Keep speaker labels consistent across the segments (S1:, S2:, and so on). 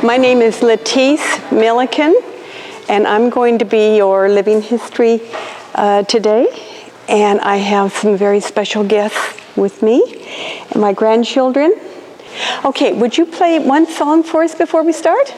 S1: My name is Lettice Millican, and I'm going to be your living history today. And I have some very special guests with me and my grandchildren. Okay, would you play one song for us before we start?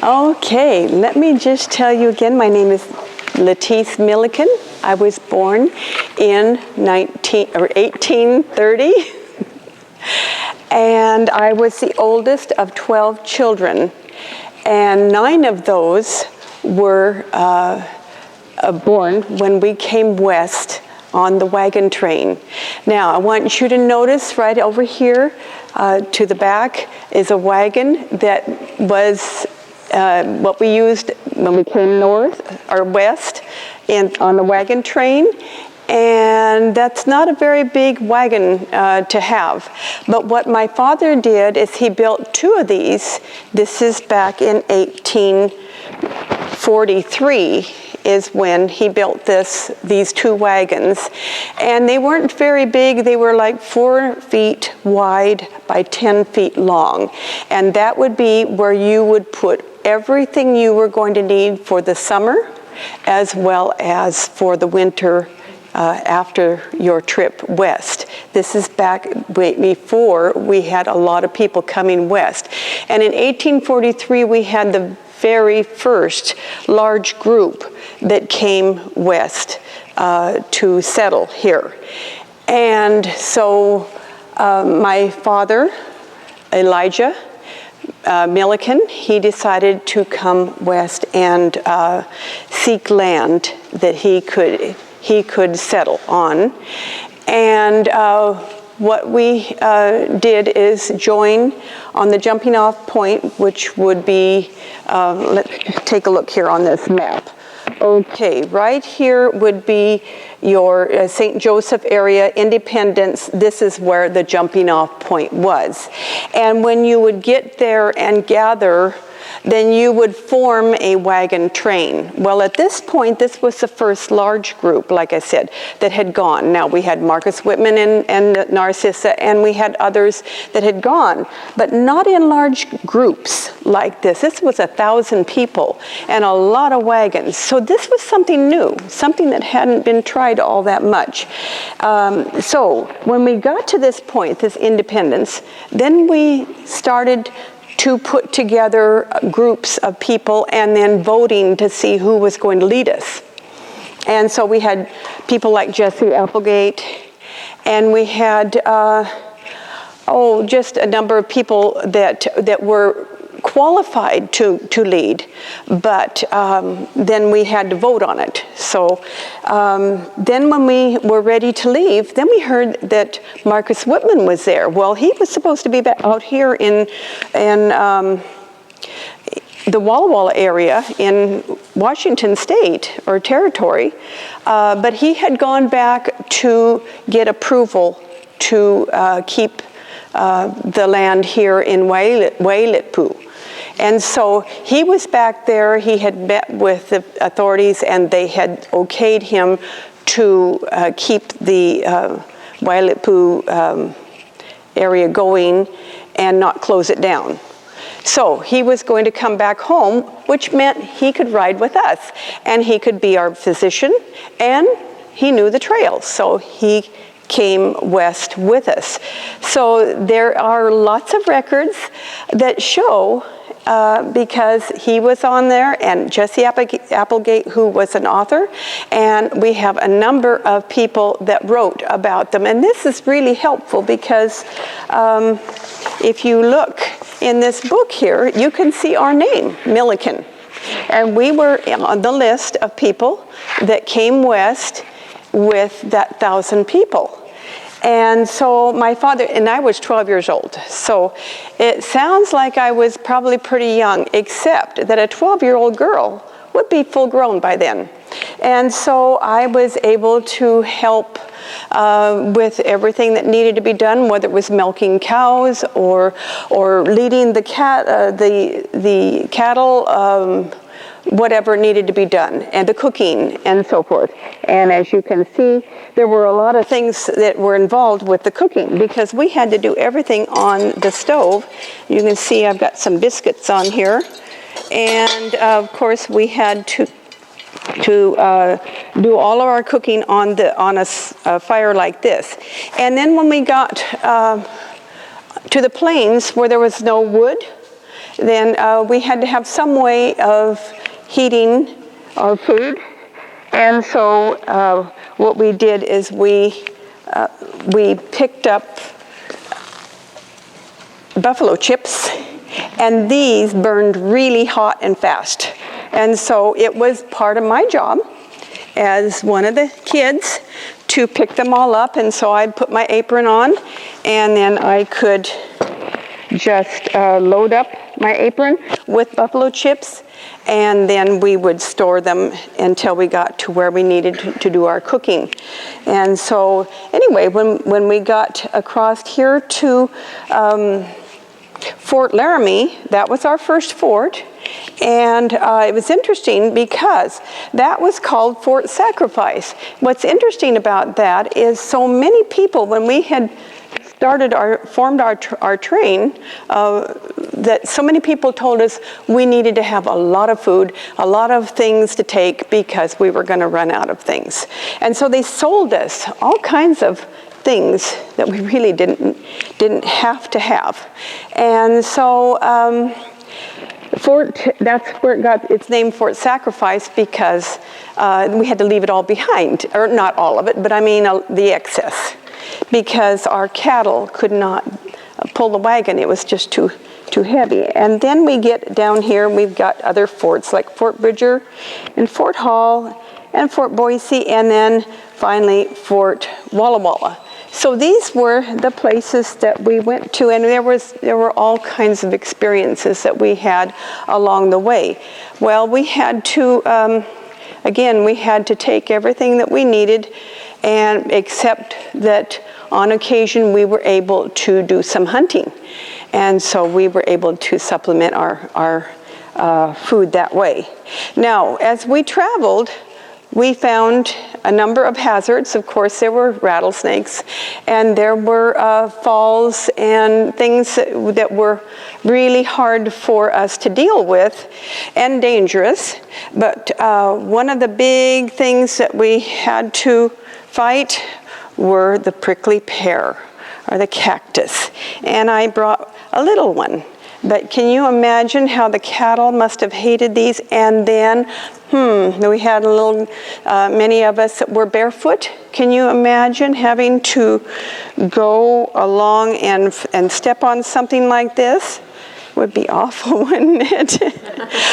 S1: Okay, let me just tell you again, my name is Lettice Millican. I was born in 1830, and I was the oldest of 12 children, and 9 of those were born when we came west on the wagon train. Now, I want you to notice right over here to the back is a wagon that was what we used when we came north or west on the wagon train, and that's not a very big wagon to have. But what my father did is he built 2 of these. This is back in 1843 is when he built these 2 wagons, and they weren't very big. They were like 4 feet wide by 10 feet long, and that would be where you would put everything you were going to need for the summer as well as for the winter after your trip west. This is back before we had a lot of people coming west. And in 1843 we had the very first large group that came west to settle here. And so my father, Elijah Millican, he decided to come west and seek land that he could settle on. And what we did is join on the jumping off point, which would be, let's take a look here on this map. Okay, right here would be your St. Joseph area, Independence. This is where the jumping off point was. And when you would get there and gather, then you would form a wagon train. Well, at this point, this was the first large group, like I said, that had gone. Now, we had Marcus Whitman and Narcissa, and we had others that had gone, but not in large groups like this. This was 1,000 people and a lot of wagons. So this was something new, something that hadn't been tried all that much. So when we got to this point, this independence, then we started to put together groups of people and then voting to see who was going to lead us. And so we had people like Jesse Applegate, and we had just a number of people that were qualified to lead, but then we had to vote on it. So then when we were ready to leave, then we heard that Marcus Whitman was there. Well, he was supposed to be back out here in the Walla Walla area in Washington State or territory, but he had gone back to get approval to keep the land here in Wailetpu. And so he was back there. He had met with the authorities, and they had okayed him to keep the Wailetpu area going and not close it down. So he was going to come back home, which meant he could ride with us, and he could be our physician, and he knew the trails. So he came west with us. So there are lots of records that show, because he was on there, and Jesse Applegate, who was an author, and we have a number of people that wrote about them. And this is really helpful because if you look in this book here, you can see our name, Millican. And we were on the list of people that came west with that 1,000 people. And so my father, and I was 12 years old, so it sounds like I was probably pretty young, except that a 12-year-old girl would be full grown by then. And so I was able to help with everything that needed to be done, whether it was milking cows or leading the cattle, whatever needed to be done, and the cooking and so forth. And as you can see, there were a lot of things that were involved with the cooking because we had to do everything on the stove. You can see I've got some biscuits on here. And of course we had to do all of our cooking on a fire like this. And then when we got to the plains where there was no wood, then we had to have some way of heating our food. And so what we did is we picked up buffalo chips, and these burned really hot and fast. And so it was part of my job as one of the kids to pick them all up. And so I'd put my apron on, and then I could just load up my apron with buffalo chips, and then we would store them until we got to where we needed to do our cooking. And so anyway, when we got across here to Fort Laramie, that was our first fort. And it was interesting because that was called Fort Sacrifice. What's interesting about that is so many people, when we had formed our train, that so many people told us we needed to have a lot of food, a lot of things to take, because we were going to run out of things. And so they sold us all kinds of things that we really didn't have to have. And so that's where it got its name, Fort Sacrifice, because we had to leave it all behind, or not all of it, but I mean the excess, because our cattle could not pull the wagon. It was just too heavy. And then we get down here, and we've got other forts like Fort Bridger and Fort Hall and Fort Boise, and then finally Fort Walla Walla. So these were the places that we went to, and there were all kinds of experiences that we had along the way. Well, we had to, again, we had to take everything that we needed, and except that on occasion we were able to do some hunting. And so we were able to supplement our food that way. Now, as we traveled, we found a number of hazards. Of course, there were rattlesnakes, and there were falls and things that were really hard for us to deal with and dangerous. But one of the big things that we had to fight were the prickly pear, or the cactus. And I brought a little one. But can you imagine how the cattle must have hated these? And then, we had many of us that were barefoot. Can you imagine having to go along and step on something like this? Would be awful, wouldn't it?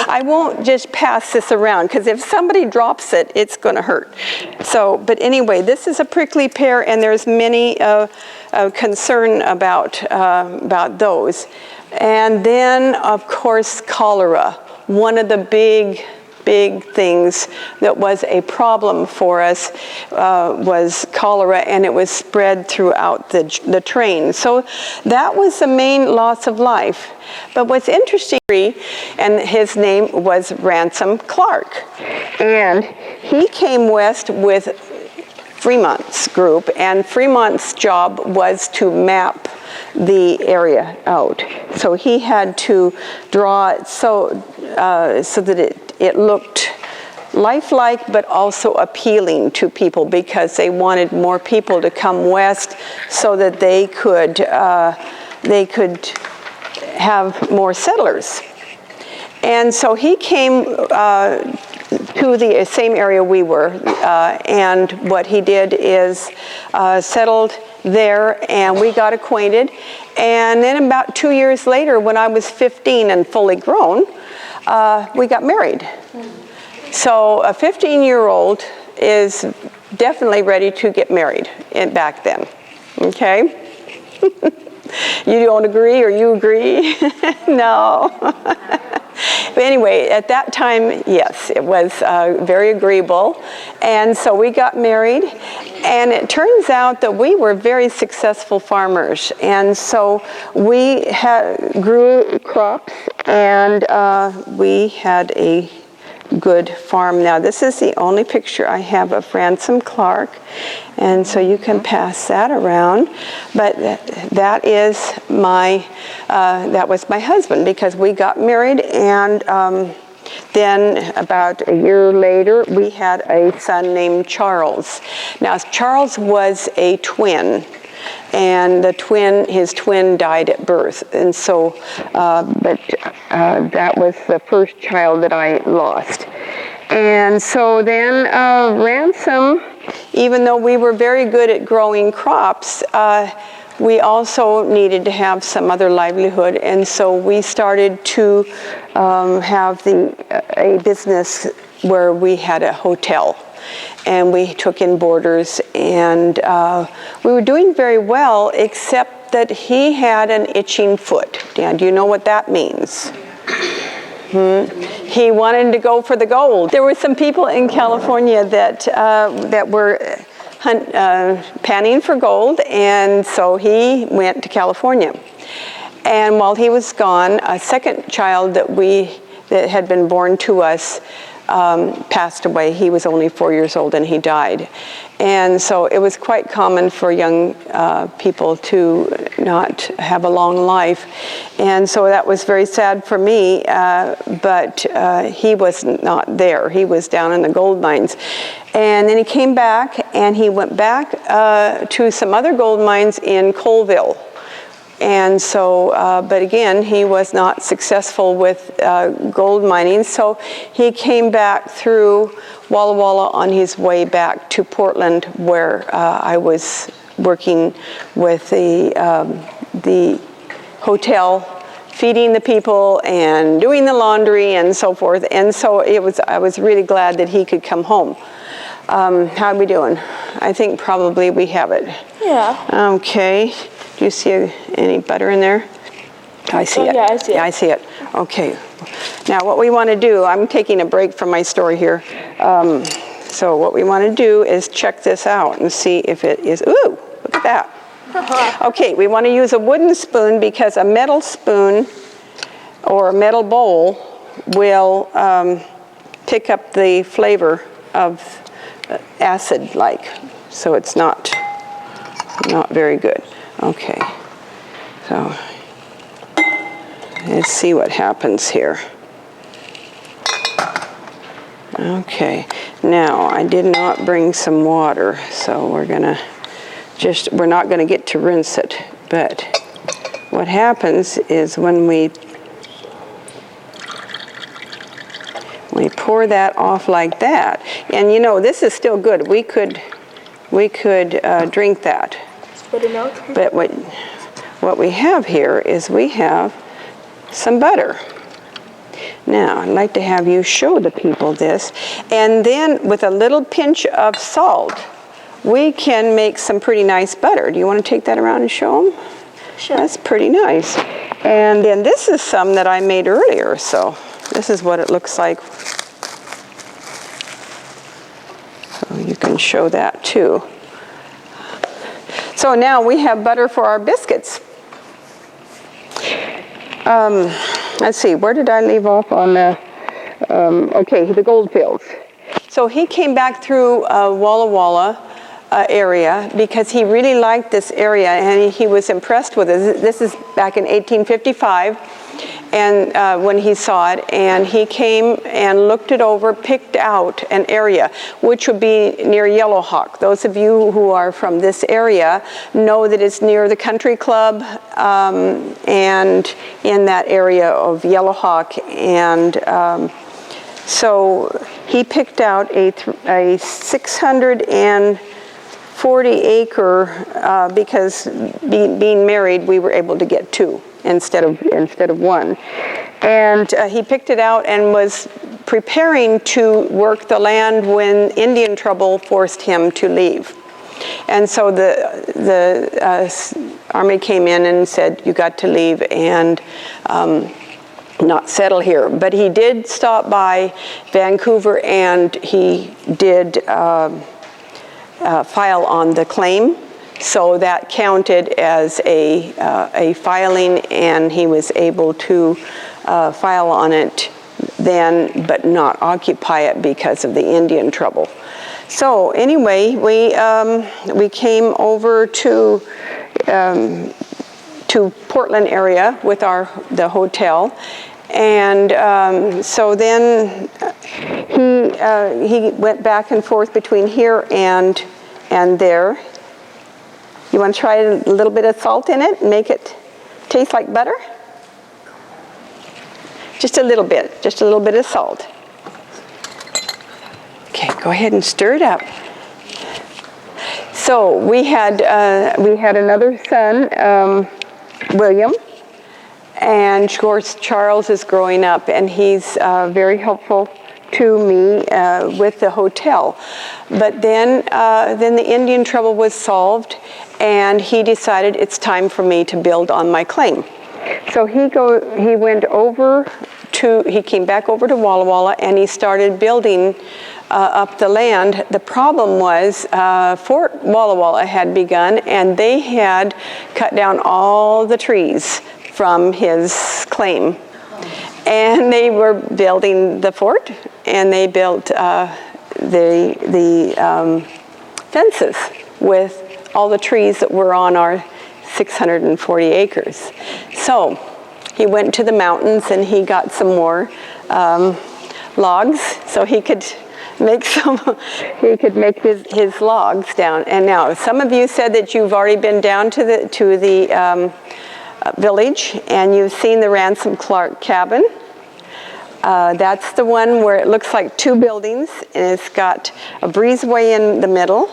S1: I won't just pass this around, because if somebody drops it, it's going to hurt. So, but anyway, this is a prickly pear, and there's many concern about those. And then, of course, cholera. One of the big things that was a problem for us was cholera, and it was spread throughout the train. So that was the main loss of life. But what's interesting, and his name was Ransom Clark, and he came west with Fremont's group, and Fremont's job was to map the area out. So he had to draw it so that it looked lifelike but also appealing to people, because they wanted more people to come west so that they could have more settlers. And so he came to the same area we were, and what he did is settled there, and we got acquainted. And then about 2 years later, when I was 15 and fully grown, we got married. So a 15-year-old is definitely ready to get married back then, okay? You don't agree, or you agree? No. But anyway, at that time, yes, it was very agreeable. And so we got married, and it turns out that we were very successful farmers. And so we grew crops, and we had a good farm. Now, this is the only picture I have of Ransom Clark, and so you can pass that around. But that was my husband, because we got married, and then about a year later, we had a son named Charles. Now, Charles was a twin, and his twin died at birth, and so, that was the first child that I lost. And so then Ransom, even though we were very good at growing crops, we also needed to have some other livelihood, and so we started to have a business where we had a hotel. And we took in boarders, and we were doing very well, except that he had an itching foot. Dan, do you know what that means? He wanted to go for the gold. There were some people in California that were panning for gold, and so he went to California. And while he was gone, a second child that had been born to us passed away. He was only 4 years old, and he died. And so it was quite common for young people to not have a long life. And so that was very sad for me, but he was not there. He was down in the gold mines. And then he came back, and he went back to some other gold mines in Colville. And so, but again, he was not successful with gold mining, so he came back through Walla Walla on his way back to Portland, where I was working with the hotel, feeding the people and doing the laundry and so forth. And so I was really glad that he could come home. How are we doing? I think probably we have it.
S2: Yeah.
S1: Okay. Do you see any butter in there? I see it.
S2: Yeah, I see it.
S1: Yeah, I see it. Okay. Now, what we want to do, I'm taking a break from my story here. So what we want to do is check this out and see if it is, ooh, look at that. Okay, we want to use a wooden spoon, because a metal spoon or a metal bowl will pick up the flavor of acid-like. So it's not very good. Okay, so let's see what happens here. Okay, now I did not bring some water, so we're not gonna get to rinse it, but what happens is when we pour that off like that, and you know, this is still good. We could drink that. But what we have here is we have some butter. Now, I'd like to have you show the people this. And then with a little pinch of salt, we can make some pretty nice butter. Do you want to take that around and show them?
S2: Sure.
S1: That's pretty nice. And then this is some that I made earlier, so this is what it looks like. So you can show that too. So now we have butter for our biscuits. Let's see, where did I leave off on the, okay, the gold fields. So he came back through Walla Walla area because he really liked this area and he was impressed with it. This is back in 1855. and when he saw it, and he came and looked it over, picked out an area, which would be near Yellowhawk. Those of you who are from this area know that it's near the country club, and in that area of Yellowhawk, and so he picked out a 640-acre, because being married, we were able to get 2 instead of 1. And he picked it out and was preparing to work the land when Indian trouble forced him to leave. And so the Army came in and said, you got to leave and not settle here. But he did stop by Vancouver, and he did file on the claim. So that counted as a filing, and he was able to file on it then, but not occupy it because of the Indian trouble. So anyway, we came over to Portland area with the hotel, and so then he went back and forth between here and there. You want to try a little bit of salt in it and make it taste like butter? Just a little bit of salt. Okay, go ahead and stir it up. So we had another son, William, and of course Charles is growing up, and he's very helpful to me with the hotel. But then the Indian trouble was solved, and he decided it's time for me to build on my claim. So he came back over to Walla Walla, and he started building up the land. The problem was Fort Walla Walla had begun, and they had cut down all the trees from his claim. And they were building the fort, and they built the fences with all the trees that were on our 640 acres. So he went to the mountains, and he got some more logs, so he could make his logs down. And now, some of you said that you've already been down to the village, and you've seen the Ransom Clark cabin. That's the one where it looks like 2 buildings, and it's got a breezeway in the middle,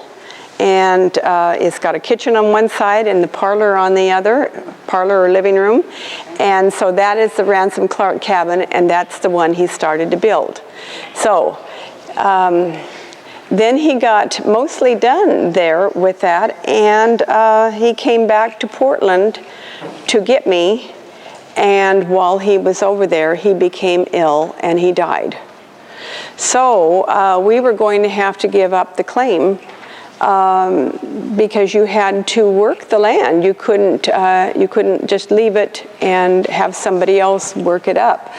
S1: and it's got a kitchen on one side and the parlor on the other, parlor or living room. And so that is the Ransom Clark cabin, and that's the one he started to build. So then he got mostly done there with that, and he came back to Portland to get me, and while he was over there, he became ill and he died. So we were going to have to give up the claim because you had to work the land. You couldn't just leave it and have somebody else work it up.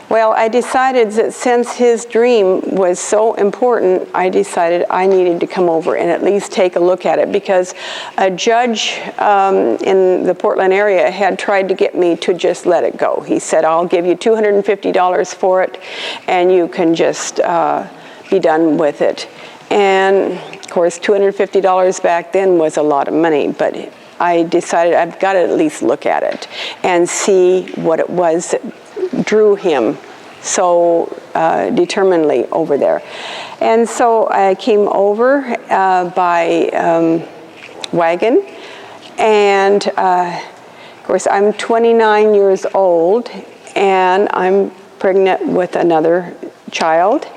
S1: Well, I decided that since his dream was so important, I decided I needed to come over and at least take a look at it, because a judge in the Portland area had tried to get me to just let it go. He said, I'll give you $250 for it, and you can just be done with it. And of course, $250 back then was a lot of money, but I decided I've got to at least look at it and see what it was that drew him so determinedly over there. And so I came over by wagon, and of course I'm 29 years old, and I'm pregnant with another child,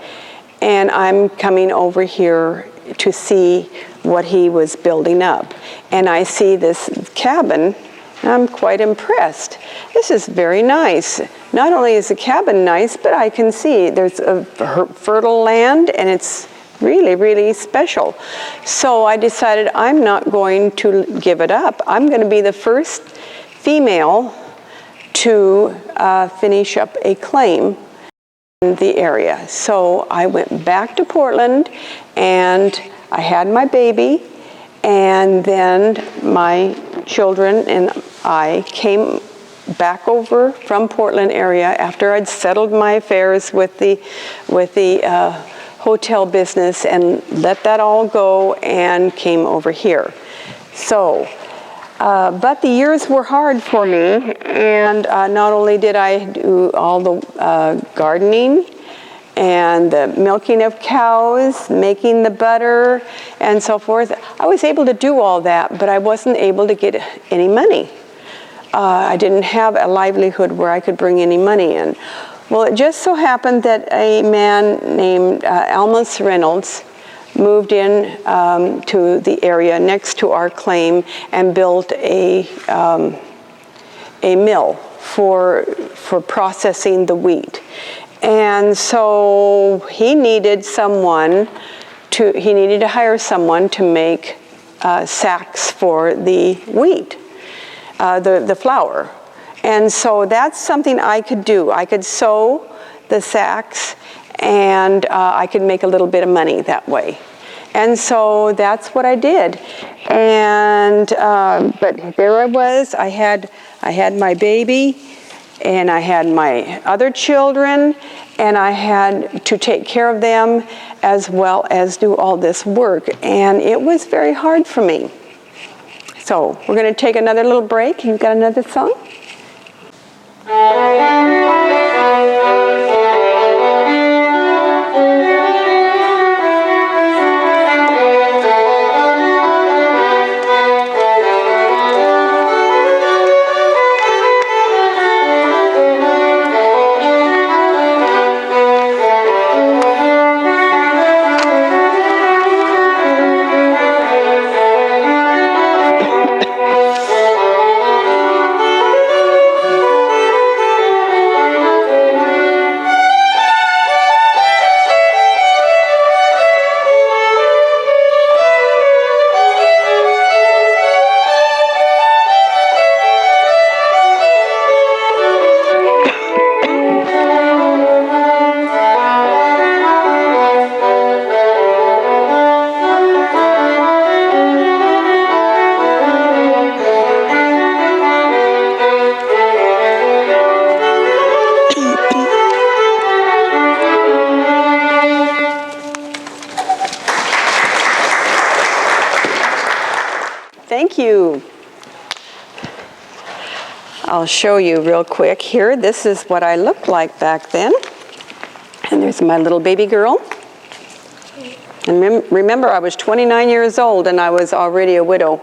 S1: and I'm coming over here to see what he was building up. And I see this cabin, and I'm quite impressed. This is very nice. Not only is the cabin nice, but I can see there's a fertile land, and it's really, really special. So I decided I'm not going to give it up. I'm going to be the first female to finish up a claim in the area. So I went back to Portland, and I had my baby, and then my children and I came back over from Portland area after I'd settled my affairs with the hotel business and let that all go and came over here. So, but the years were hard for me, and not only did I do all the gardening and the milking of cows, making the butter, and so forth. I was able to do all that, but I wasn't able to get any money. I didn't have a livelihood where I could bring any money in. Well, it just so happened that a man named Reynolds moved in to the area next to our claim and built a mill for processing the wheat. And so he needed to hire someone to make sacks for the wheat, the flour. And so that's something I could do. I could sew the sacks, and I could make a little bit of money that way. And so that's what I did. And but there I was. I had my baby, and I had my other children, and I had to take care of them as well as do all this work. And it was very hard for me. So we're going to take another little break. You've got another song? Thank you. I'll show you real quick here. This is what I looked like back then. And there's my little baby girl. And remember, I was 29 years old and I was already a widow.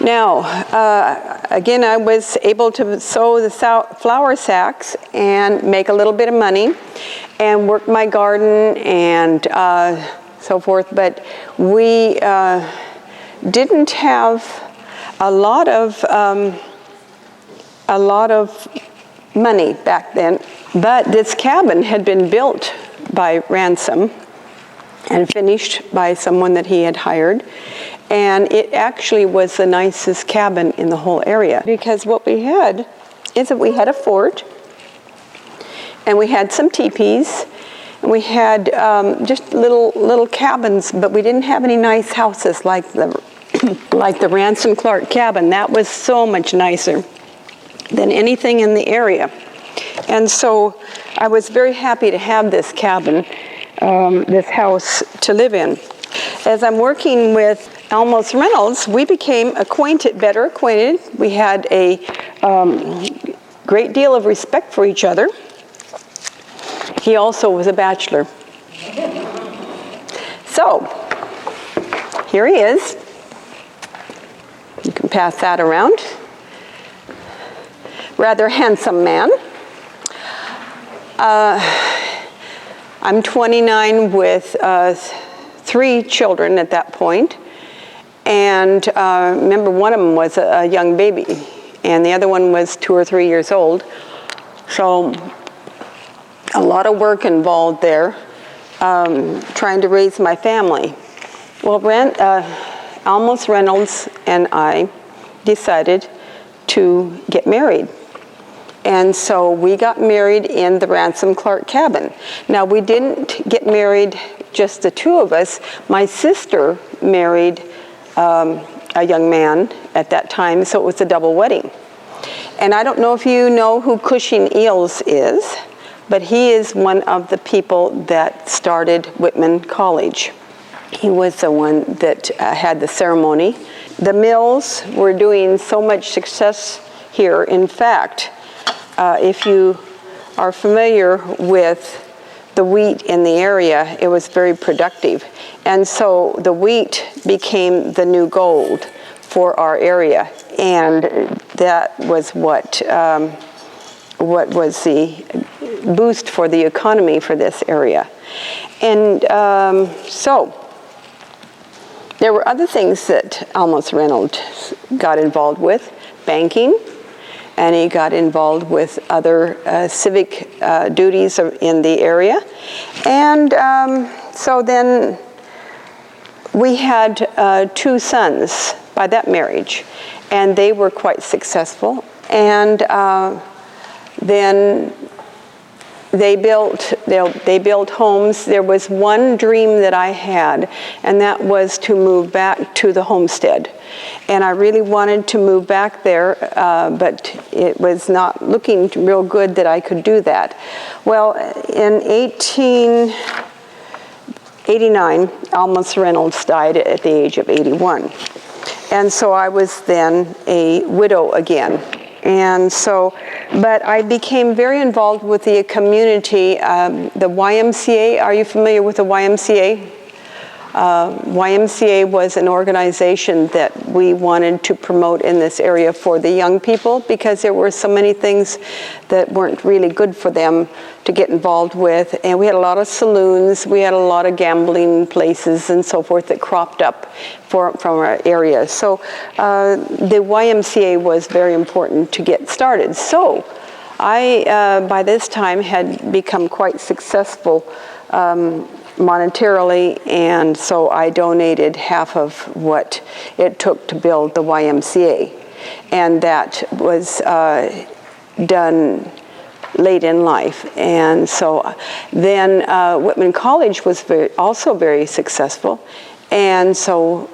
S1: Now, again, I was able to sew the flour sacks and make a little bit of money and work my garden and so forth, but we didn't have a lot of money back then. But this cabin had been built by Ransom and finished by someone that he had hired. And it actually was the nicest cabin in the whole area, because what we had is that we had a fort, and we had some teepees, and we had just little cabins, but we didn't have any nice houses like the Ransom Clark cabin. That was so much nicer than anything in the area. And so I was very happy to have this cabin, this house to live in. As I'm working with Reynolds, we became better acquainted. We had a great deal of respect for each other. He also was a bachelor. So, here he is. You can pass that around. Rather handsome man. I'm 29 with 3 children at that point. And remember, one of them was a young baby, and the other one was 2 or 3 years old. So a lot of work involved there, trying to raise my family. Well, Reynolds and I decided to get married. And so we got married in the Ransom Clark cabin. Now, we didn't get married just the 2 of us. My sister married a young man at that time, so it was a double wedding. And I don't know if you know who Cushing Eales is, but he is one of the people that started Whitman College. He was the one that had the ceremony. The mills were doing so much success here. In fact, if you are familiar with the wheat in the area, it was very productive. And so the wheat became the new gold for our area. And that was what was the boost for the economy for this area. And so there were other things that Almus Reynolds got involved with, banking, and he got involved with other civic duties in the area. And so then we had 2 sons by that marriage, and they were quite successful. And then they built homes. There was one dream that I had, and that was to move back to the homestead. And I really wanted to move back there, but it was not looking real good that I could do that. Well, in 1889, Almus Reynolds died at the age of 81. And so I was then a widow again. And so, but I became very involved with the community, the YMCA. Are you familiar with the YMCA? YMCA was an organization that we wanted to promote in this area for the young people, because there were so many things that weren't really good for them to get involved with. And we had a lot of saloons, we had a lot of gambling places and so forth that cropped up from our area. So the YMCA was very important to get started. So I, by this time, had become quite successful monetarily, and so I donated half of what it took to build the YMCA. And that was done late in life. And so then Whitman College was also very successful. And so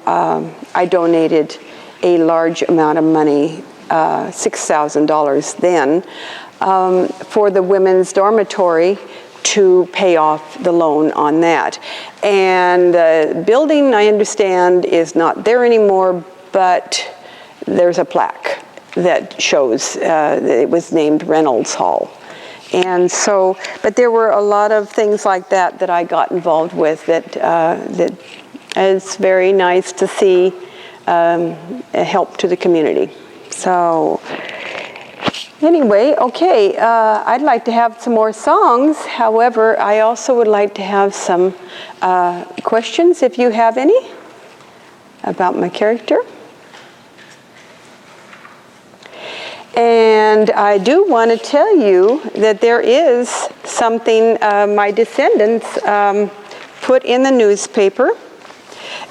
S1: I donated a large amount of money, $6,000 then, for the women's dormitory to pay off the loan on that. And the building, I understand, is not there anymore, but there's a plaque that shows that it was named Reynolds Hall. And so, but there were a lot of things like that that I got involved with that it's very nice to see a help to the community. So anyway, okay, I'd like to have some more songs. However, I also would like to have some questions, if you have any, about my character. And I do want to tell you that there is something my descendants put in the newspaper,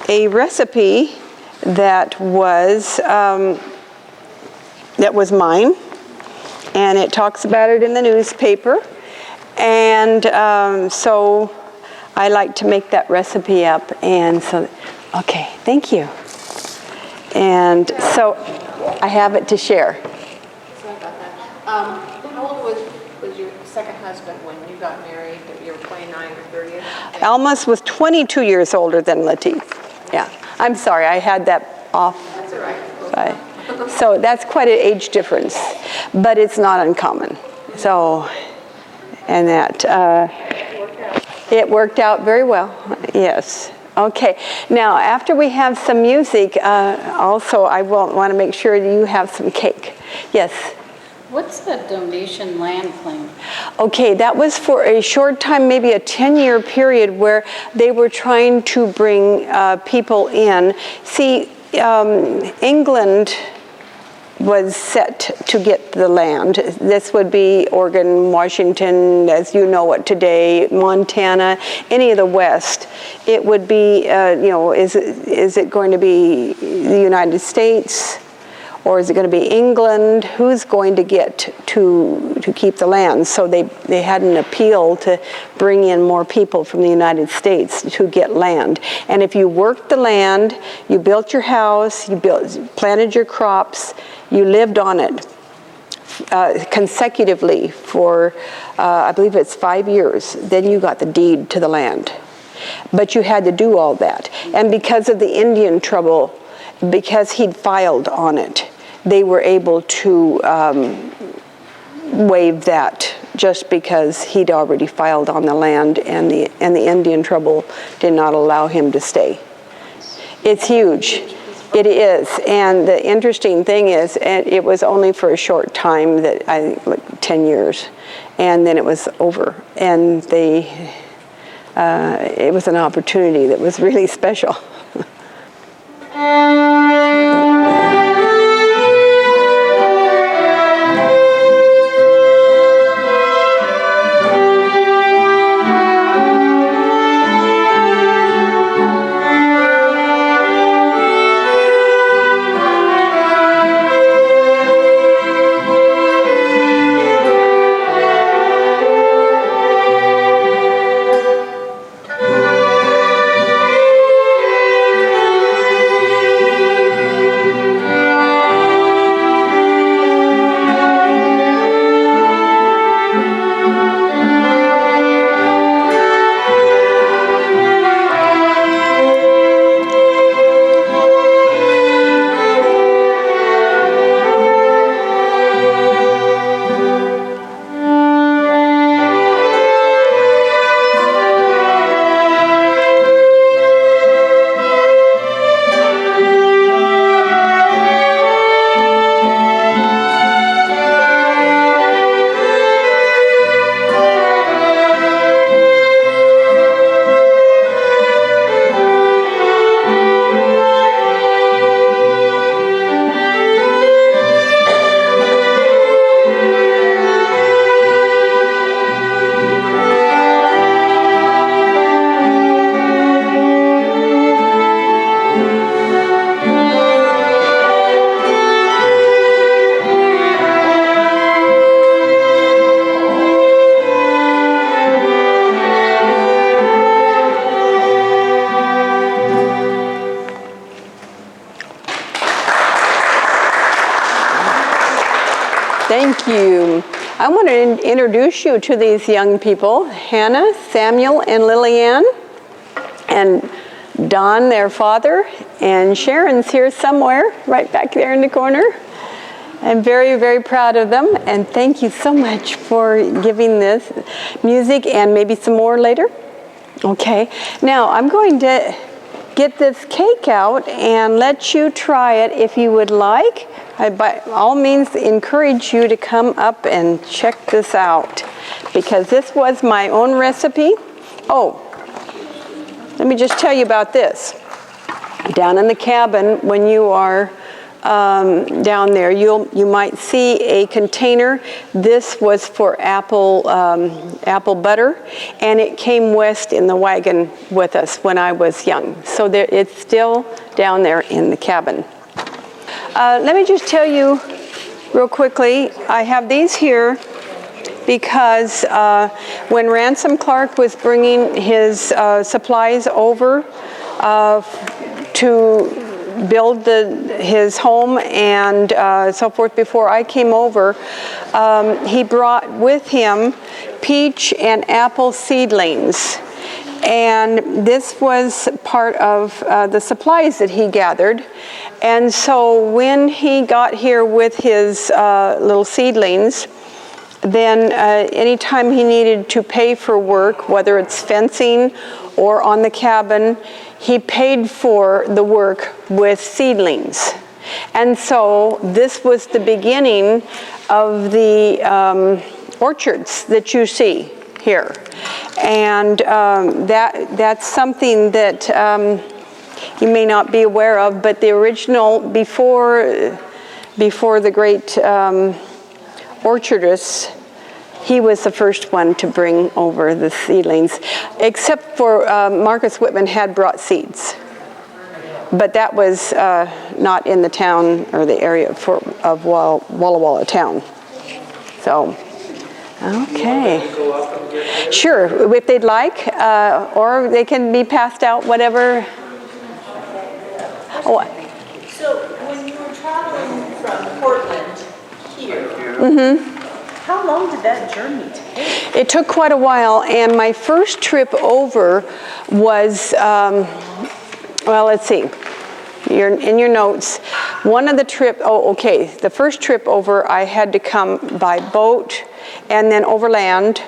S1: a recipe that was mine, and it talks about it in the newspaper. And so I like to make that recipe up, and so, okay, thank you. And so I have it to share.
S2: Sorry about that. How old was your second husband when you got married? You were 29 or 30?
S1: Almus was 22 years older than Lettice. Yeah, I'm sorry, I had that off.
S2: That's all right.
S1: So that's quite an age difference, but it's not uncommon. So, and that, it worked out very well, yes. Okay, now after we have some music, also I want to make sure that you have some cake. Yes?
S3: What's the donation land claim?
S1: Okay, that was for a short time, maybe a 10-year period, where they were trying to bring people in. See, England was set to get the land. This would be Oregon, Washington, as you know it today, Montana, any of the West. It would be, is it going to be the United States, or is it going to be England? Who's going to get to keep the land? So they had an appeal to bring in more people from the United States to get land. And if you worked the land, you built your house, you planted your crops, you lived on it consecutively for, I believe it's 5 years, then you got the deed to the land. But you had to do all that. And because of the Indian trouble, because he'd filed on it, they were able to waive that just because he'd already filed on the land, and the Indian trouble did not allow him to stay. It's huge. It is. And the interesting thing is, it was only for a short time, that like 10 years, and then it was over. And it was an opportunity that was really special. Thank you. I want to introduce you to these young people, Hannah, Samuel, and Lillianne, and Don, their father, and Sharon's here somewhere, right back there in the corner. I'm very, very proud of them, and thank you so much for giving this music, and maybe some more later. Okay, now I'm going to get this cake out and let you try it if you would like. I by all means encourage you to come up and check this out, because this was my own recipe. Oh, let me just tell you about this. Down in the cabin, when you are down there, you might see a container. This was for apple butter, and it came west in the wagon with us when I was young. So it's still down there in the cabin. Let me just tell you real quickly, I have these here because when Ransom Clark was bringing his supplies over to build his home and so forth before I came over, he brought with him peach and apple seedlings. And this was part of the supplies that he gathered. And so when he got here with his little seedlings, then anytime he needed to pay for work, whether it's fencing or on the cabin, he paid for the work with seedlings. And so this was the beginning of the orchards that you see here. And that's something that you may not be aware of, but the original, before the great orchardist, he was the first one to bring over the seedlings, except for Marcus Whitman had brought seeds. but that was not in the town or the area of Walla Walla town. So, okay. Sure, if they'd like, or they can be passed out, whatever. Oh.
S4: So when you were traveling from Portland here, how long did that journey take?
S1: It took quite a while, and my first trip over was, well, let's see. In your notes, one of the the first trip over, I had to come by boat and then overland.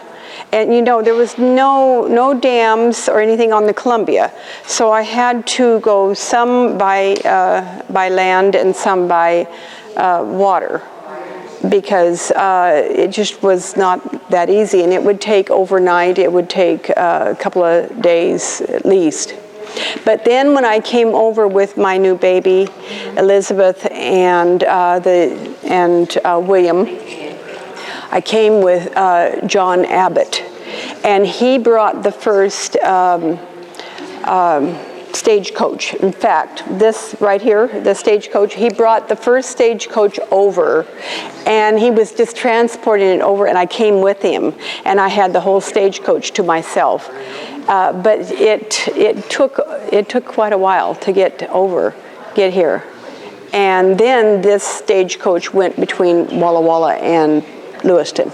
S1: And you know, there was no dams or anything on the Columbia, so I had to go some by land and some by water, because it just was not that easy, and it would take overnight. It would take a couple of days at least. But then when I came over with my new baby, Elizabeth, and William, I came with John Abbott, and he brought the first stagecoach. In fact, this right here, the stagecoach, he brought the first stagecoach over, and he was just transporting it over, and I came with him, and I had the whole stagecoach to myself. But it took quite a while to get here. And then this stagecoach went between Walla Walla and Lewiston.